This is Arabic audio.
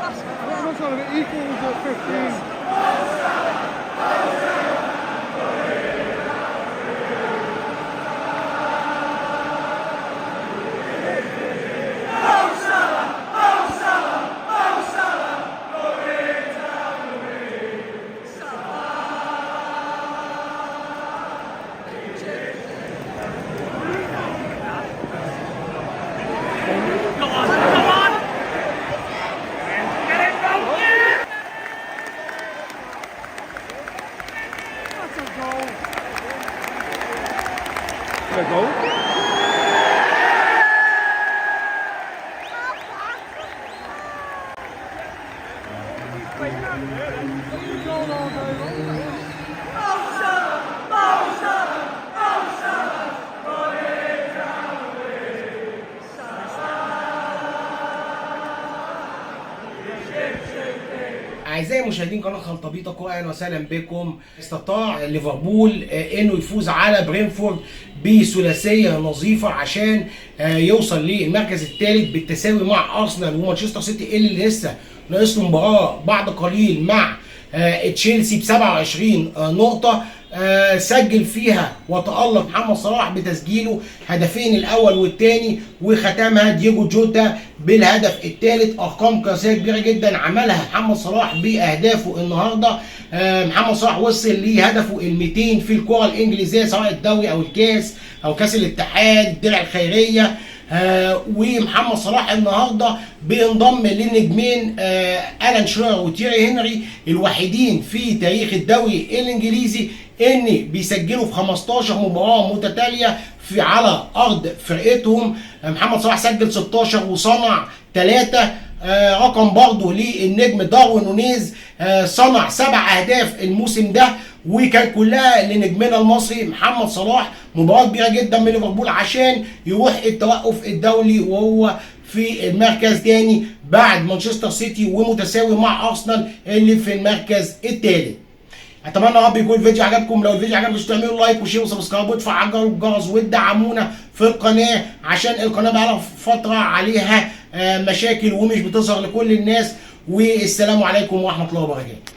That looks like it equals at 15. That's a goal. A goal? Goal all day long. أعزائي مشاهدين قناة خلطبيطة، أهلا وسهلا بكم. استطاع ليفربول إنه يفوز على برينفورد بثلاثية نظيفة عشان يوصل للمركز الثالث بالتساوي مع أرسنال ومانشستر سيتي اللي لسه ناقص له مباراة بعد قليل مع تشيلسي ب 27 نقطة. سجل فيها وتألق محمد صلاح بتسجيله هدفين الأول والثاني، وختمها دييجو جوتا بالهدف الثالث. أرقام قياسية كبيرة جدا عملها محمد صلاح بأهدافه النهارده. محمد صلاح وصل لهدفه ال 200 في الكرة الإنجليزية، سواء الدوري أو الكاس أو كاس الاتحاد الدرع الخيرية. ومحمد صلاح النهارده بينضم للنجمين ألان شيرر وتيري هنري، الوحيدين في تاريخ الدوري الإنجليزي ان بيسجلوا في 15 مباراه متتاليه على ارض فرقتهم. محمد صلاح سجل 16 وصنع 3. رقم برضه للنجم داروين نونيز، صنع 7 اهداف الموسم ده، وكان كلها لنجمنا المصري محمد صلاح. مباراه كبيره جدا من ليفربول عشان يروح التوقف الدولي وهو في المركز الثاني بعد مانشستر سيتي ومتساوي مع ارسنال اللي في المركز الثالث. اتمنى يا رب يكون الفيديو عجبكم. لو الفيديو عجبكم تعملوا لايك وشير وسبسكرايب وتفعلوا الجرس وتدعمونا في القناه، عشان القناه بقالها فتره عليها مشاكل ومش بتظهر لكل الناس. والسلام عليكم ورحمه الله وبركاته.